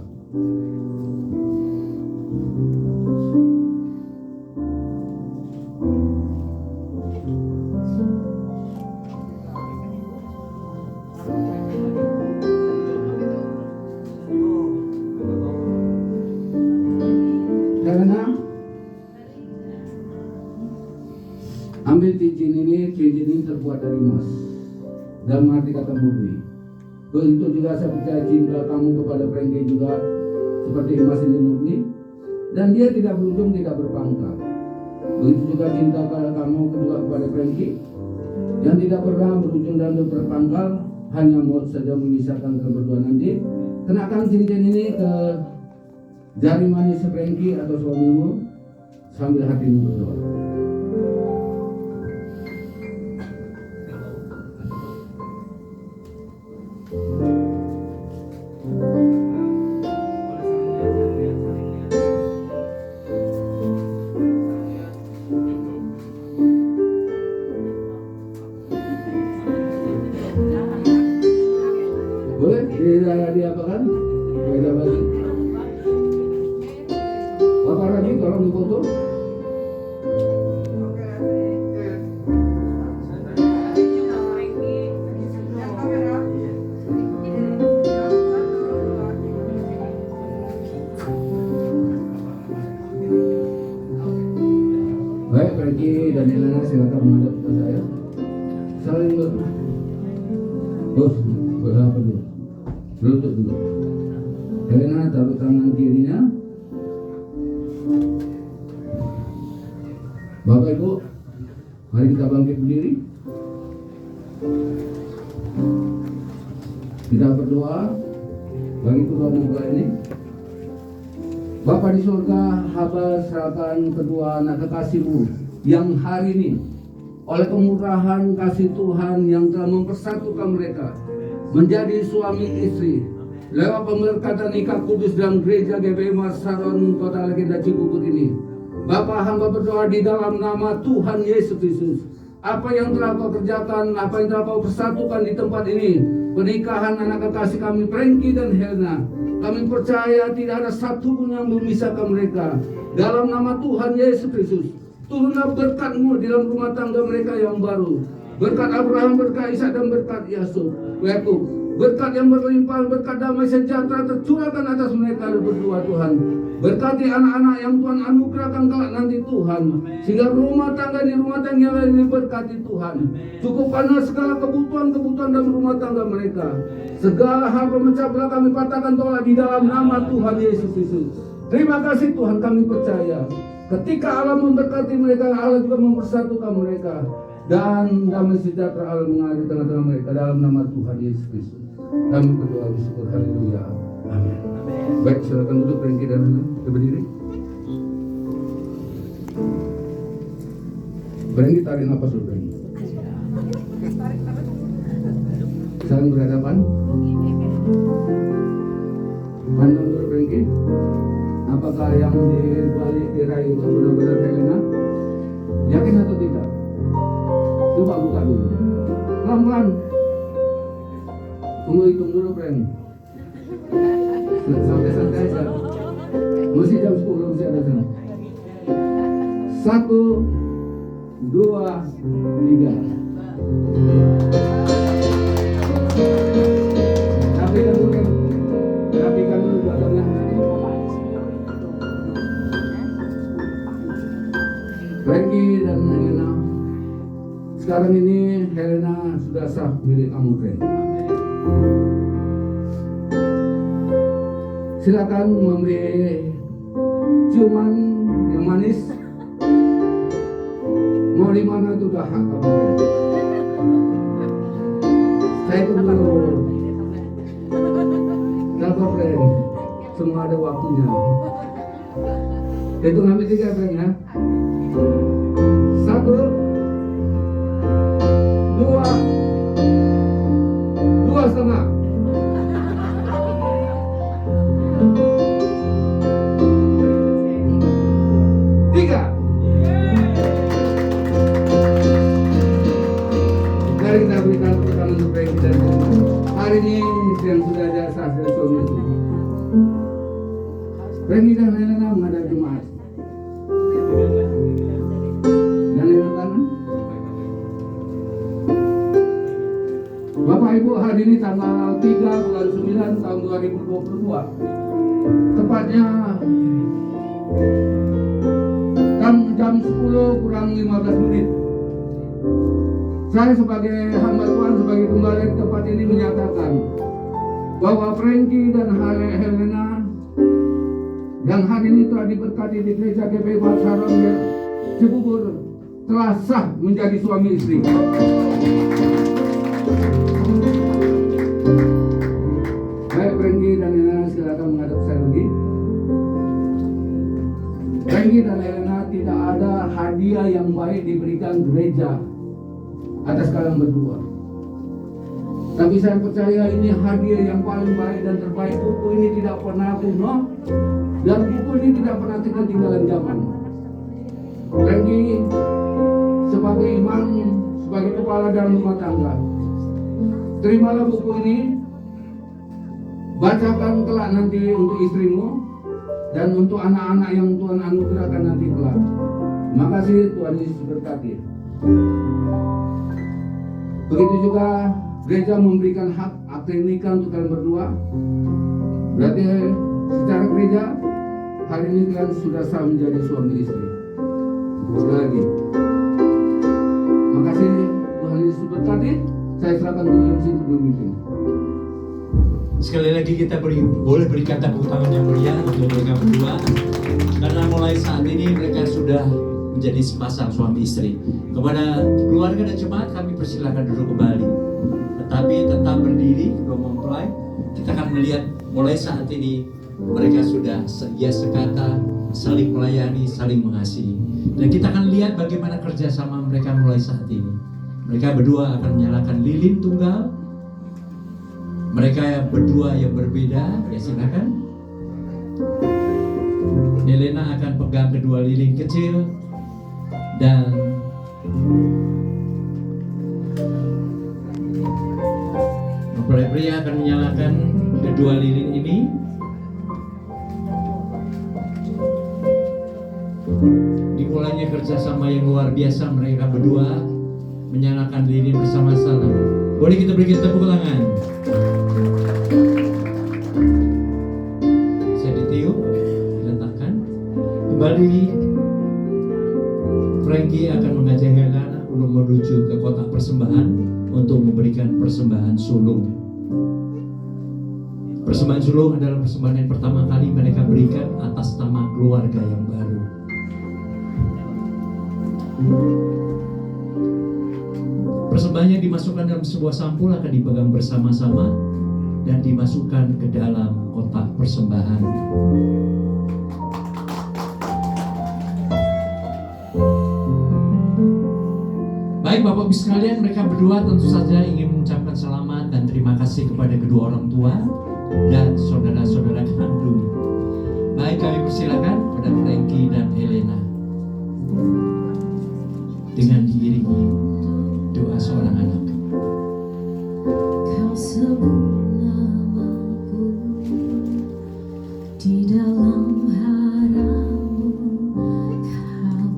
Helena, ambil cincin ini terbuat dari emas dan arti kata murni. Begitu juga saya percaya cinta kamu kepada Frankie juga seperti emas ini murni dan dia tidak berujung, tidak berpangkal. Begitu juga cinta kamu kedua kepada Frankie yang tidak pernah berujung dan berpangkal, hanya maut saja memisahkan kalian berdua nanti. Kenakan cincin ini ke jari manis Frankie atau suamimu sambil hatimu berdoa. Boleh diapakan? Beda bagi. Bapak lagi tolong dipoto. Baik, Frankie dan Helena silakan menghadap ke saya. Saling berapa dulu? Berlutut dulu. Helena taruh tangan kirinya. Bapak Ibu, mari kita bangkit berdiri. Kita berdoa bagi kedua mempelai ini. Bapa di surga, hamba serahkan kedua anak kekasihmu yang hari ini oleh kemurahan kasih Tuhan yang telah mempersatukan mereka menjadi suami istri lewat pemberkatan nikah kudus dalam gereja GBI Masaron Kota Legenda Cibubur ini. Bapa, hamba berdoa di dalam nama Tuhan Yesus Kristus, apa yang telah kau kerjakan, apa yang telah kau persatukan di tempat ini, pernikahan anak kekasih kami Frankie dan Helena, kami percaya tidak ada satu pun yang memisahkan mereka. Dalam nama Tuhan Yesus Kristus, turunlah berkat-Mu di dalam rumah tangga mereka yang baru. Berkat Abraham, berkat Ishak dan berkat Yakub. Berkat yang berlimpah, berkat damai sejahtera tercurahkan atas mereka berdua Tuhan. Berkati anak-anak yang Tuhan anugerahkan kelak nanti Tuhan, sehingga rumah tangga yang lain diberkati Tuhan. Cukupkanlah segala kebutuhan dalam rumah tangga mereka. Segala hal pemecah belah kami patahkan tolak di dalam nama Tuhan Yesus Kristus. Terima kasih Tuhan, kami percaya ketika Allah memberkati mereka, Allah juga mempersatukan mereka, dan damai sejahtera Allah mengalir di tengah-tengah mereka dalam nama Tuhan Yesus Kristus. Kami berdoa bersyukur, haleluya, amin. Baik, silakan duduk Frankie dan Helena, kita berdiri. Frankie tarik nafas dulu Frankie. Saling berhadapan. Pandang dulu Frankie. Apakah yang dibalik diraih itu benar-benar Helena? Yakin atau tidak? Coba buka dulu. Pelan-pelan. Tunggu hitung dulu Frank. Santai-santai aja. Mesti jam 10 mesti ada sana. 1, 2, 3. Rapikan dulu belakangnya. Franky dan Helena, sekarang ini Helena sudah sah milik kamu, Frank. Silakan memberi ciuman yang manis. Mau di mana itu udah hak kamu, Frank. Saya tunggu. Sabar, Frank. Semua ada waktunya. Hitung sampai 3, Frank ya. 1, 2, 2,5. Mari kita berikan tepuk tangan untuk Franky dan Helena. Hari ini yang sudah ada sah dari suami istri. Franky dan Helena menghadap Jumat. Dan Helena tangan. Bapak Ibu, hari ini tanggal 3 bulan 9 tahun 2022. Tepatnya jam 10 kurang 15 menit. Saya sebagai hamba Tuhan, sebagai gembala di tempat ini menyatakan bahwa Franky dan Helena yang hari ini telah diberkati di gereja GPI Saron Cibubur telah sah menjadi suami istri. Baik, Franky dan Helena, silakan menghadap saya lagi. Franky dan Helena, tidak ada hadiah yang baik diberikan gereja atas kalian berdua. Tapi saya percaya ini hadiah yang paling baik dan terbaik. Buku ini tidak pernah kuno dan buku ini tidak pernah ketinggalan zaman. Franky sebagai imam, sebagai kepala dalam rumah tangga, terimalah buku ini, bacakan kelak nanti untuk istrimu dan untuk anak-anak yang Tuhan anugerahkan nanti kelak. Terima kasih, Tuhan Yesus berkati. Begitu juga gereja memberikan hak akte nikah untuk kalian berdua. Berarti secara gereja hari ini kalian sudah sah menjadi suami istri. Sekali lagi, makasih, Tuhan Yesus berkati. Saya serahkan ke MC untuk memimpin. Sekali lagi kita boleh berikan tepuk tangan yang meriah untuk mereka berdua, karena mulai saat ini mereka sudah menjadi sepasang suami istri. Kepada keluarga dan jemaat kami persilakan duduk kembali, tetapi tetap berdiri, belum mempelai. Kita akan melihat mulai saat ini mereka sudah seia sekata, saling melayani, saling mengasihi. Dan kita akan lihat bagaimana kerjasama mereka mulai saat ini. Mereka berdua akan menyalakan lilin tunggal. Mereka berdua yang berbeda, ya silakan. Helena akan pegang kedua lilin kecil dan mempelai pria akan menyalakan kedua lilin ini. Dimulainya kerjasama yang luar biasa, mereka berdua menyalakan lilin bersama-sama. Boleh kita berikan tepuk tangan. Saya ditiup, diletakkan. Kembali Franky akan mengajak Helena untuk menuju ke kotak persembahan untuk memberikan persembahan sulung. Persembahan sulung adalah persembahan yang pertama kali mereka berikan atas nama keluarga yang baru. Persembahannya dimasukkan dalam sebuah sampul, akan dipegang bersama-sama dan dimasukkan ke dalam kotak persembahan. Baik Bapak Ibu sekalian, mereka berdua tentu saja ingin mengucapkan selamat dan terima kasih kepada kedua orang tua dan saudara-saudara kandung. Baik, kami persilakan kepada Franky dan Helena dengan diiringi doa seorang anak. Kau sebut namaku di dalam haramu, kau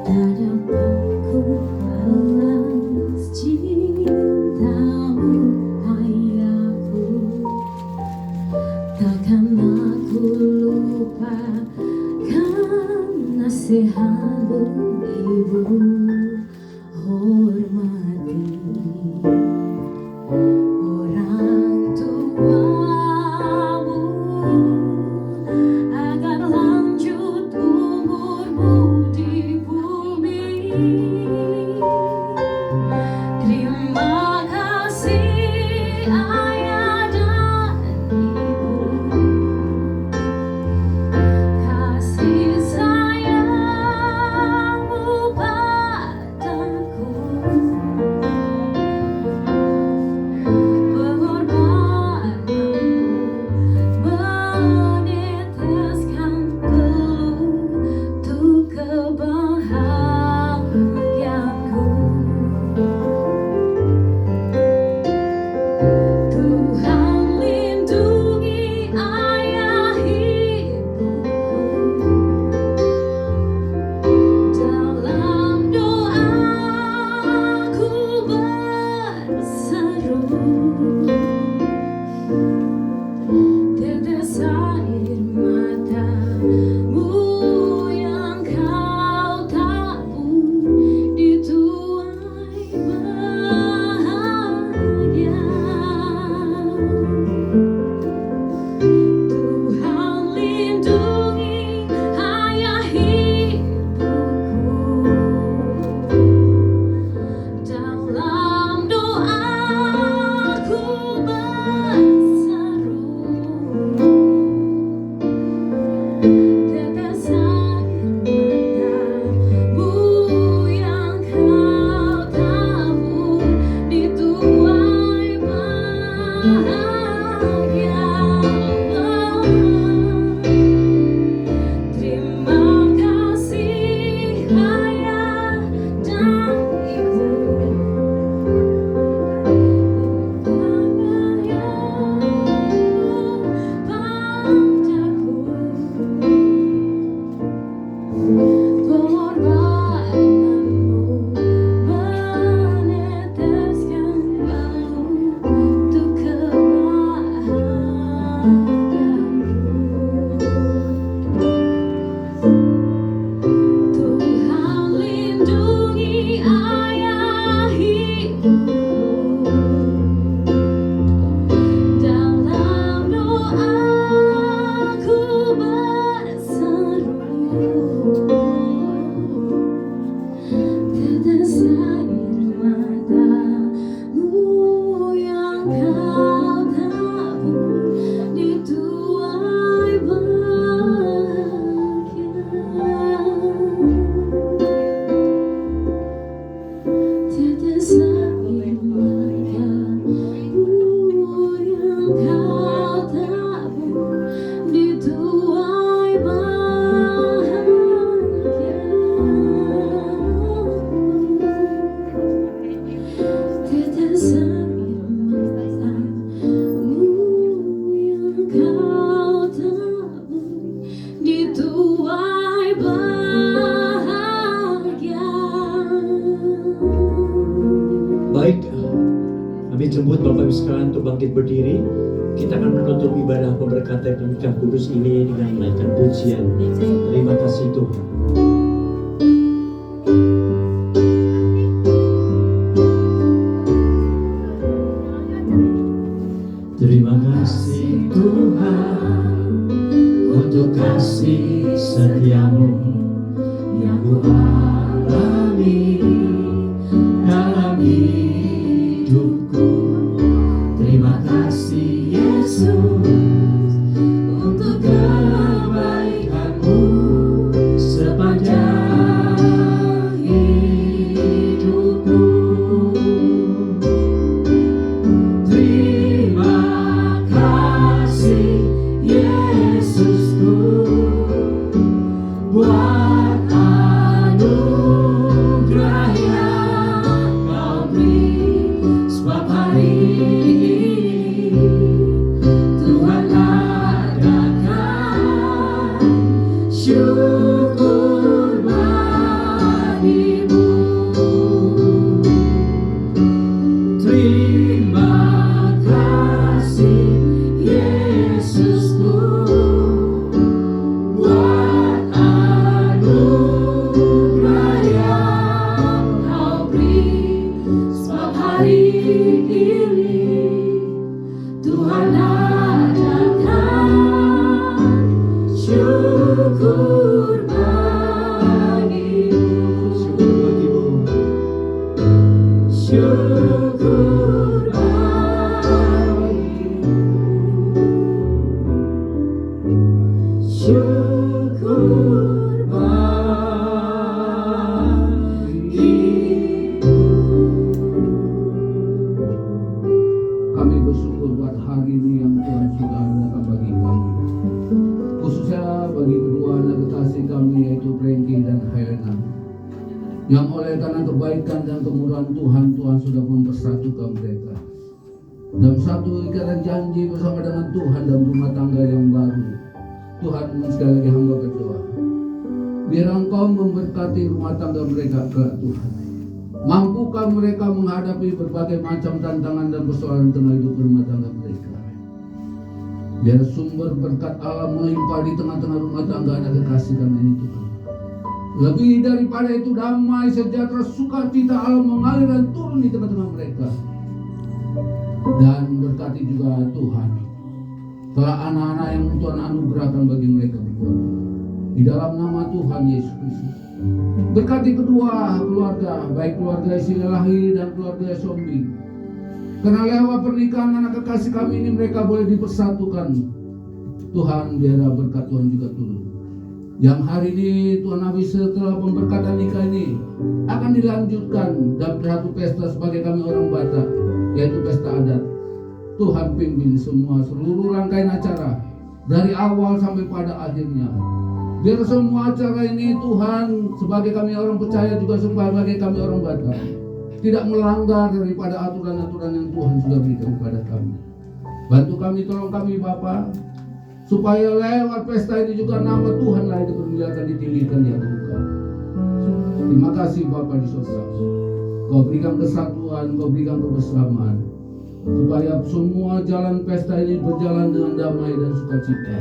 Tak dapat ku balas cintamu, ayahku. Takkan aku lupakan nasihatmu, ibu. Hormati orang tuamu agar lanjut umurmu di bumi. Terima kasih ayah dan ibu, kasih sayangmu padaku, pengorbananmu meneteskan peluh untuk kebahagiaanku. Tuhan lindungi ayah ibuku, dalam doaku berseru, tetes air matamu yang kau tabur dituai bahagia. Tuhan lindungi ayah ibuku, dalam doaku berseru, tetes air matamu yang kau tabur dituai bahagia. Terima kasih ayah dan ibu, padaku, pengorbananmu meneteskan peluh untuk kebahagiaanku. Tuhan lindungi ayah ibuku, dalam doaku berseru, tetes air matamu yang kau tabur dituai bahagia. Tetes air matamu yang kau tabur dituai bahagia. Tetes air matamu yang kau tabur dituai bahagia. Baik, kami jemput Bapak Ibu sekalian untuk bangkit berdiri. Kita akan menutup ibadah pemberkatan pernikahan kudus ini dengan menaikkan pujian. Terima kasih Tuhan. Terima kasih Tuhan untuk kasih setiamu yang ku alami dalam hidupku. Terima kasih Yesus untuk kebaikanmu sepanjang hidupku. Terima kasih Yesusku buat anugerah yang kau beri, sebab hari ini Tuhan adakan syukur banyak. yaitu Frankie dan Helena, yang oleh karena kebaikan dan kemurahan Tuhan, Tuhan sudah mempersatukan mereka dalam satu ikatan janji bersama dengan Tuhan dalam rumah tangga yang baru. Tuhan, sekali lagi hamba berdoa, biar Engkau memberkati rumah tangga mereka kelak Tuhan. Mampukah mereka menghadapi berbagai macam tantangan dan persoalan tengah hidup rumah tangga mereka. Biar sumber berkat Allah melimpah di tengah-tengah rumah tangga anak kekasih kami ini Tuhan. Lebih daripada itu, damai, sejahtera, sukacita Allah mengalir dan turun di tengah-tengah mereka. Dan berkati juga Tuhan telah anak-anak yang Tuhan anugerahkan bagi mereka berdua. Di dalam nama Tuhan Yesus Kristus. Berkati kedua keluarga, baik keluarga Isilahi dan keluarga Sombi. Karena lewat pernikahan anak kekasih kami ini mereka boleh dipersatukan. Tuhan, biar berkat Tuhan juga turun. Yang hari ini Tuhan habis setelah pemberkatan nikah ini akan dilanjutkan dalam satu pesta sebagai kami orang Batak, yaitu pesta adat. Tuhan pimpin semua seluruh rangkaian acara dari awal sampai pada akhirnya. Biar semua acara ini Tuhan, sebagai kami orang percaya juga sebagai kami orang Batak, tidak melanggar daripada aturan-aturan yang Tuhan sudah berikan kepada kami. Bantu kami, tolong kami Bapa, supaya lewat pesta ini juga nama Tuhan lain dipermuliakan, ditinggikan, diagungkan. Terima kasih Bapa di surga. Kau berikan kesatuan, Kau berikan kebersamaan, supaya semua jalan pesta ini berjalan dengan damai dan sukacita.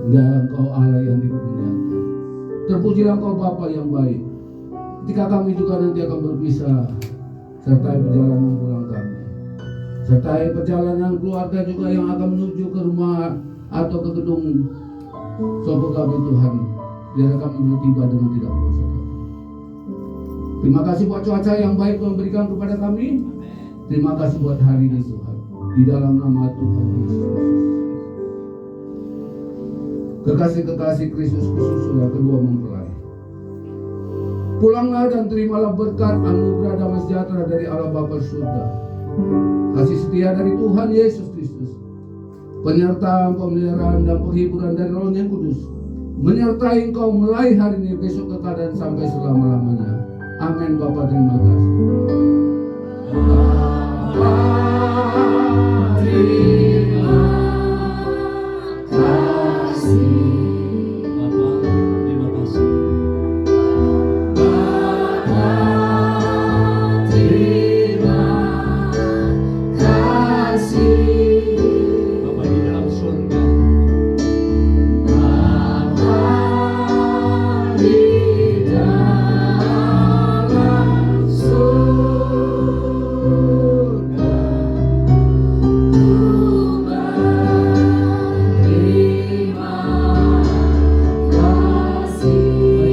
Dan Engkau Allah yang dipermuliakan. Terpujilah Engkau Bapa yang baik. Ketika kami juga nanti akan berpisah, sertai perjalanan pulang kami, sertai perjalanan keluarga juga yang akan menuju ke rumah atau ke gedung sopo kami Tuhan, biar kami boleh tiba dengan tidak berusaha. Terima kasih buat cuaca yang baik Tuhan berikan kepada kami. Terima kasih buat hari ini Tuhan. Di dalam nama Tuhan Yesus Kristus. Kekasih-kekasih Kristus sudah kedua mempelai. Pulanglah dan terimalah berkat anugerah damai sejahtera dari Allah Bapa surga, kasih setia dari Tuhan Yesus Kristus, penyertaan, pemeliharaan dan penghiburan dari Roh yang Kudus menyertai engkau mulai hari ini, besok kekal dan sampai selama-lamanya. Amin. Bapa, terima kasih. Bapa, terima kasih. Bapa, terima kasih. Bapa di dalam surga, mari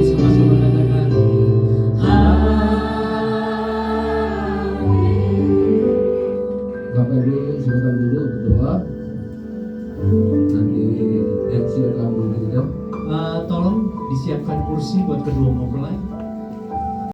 sama-sama katakan Bapak Ibu silakan duduk berdoa. Nanti MC akan memberikan. tolong disiapkan kursi buat kedua mempelai.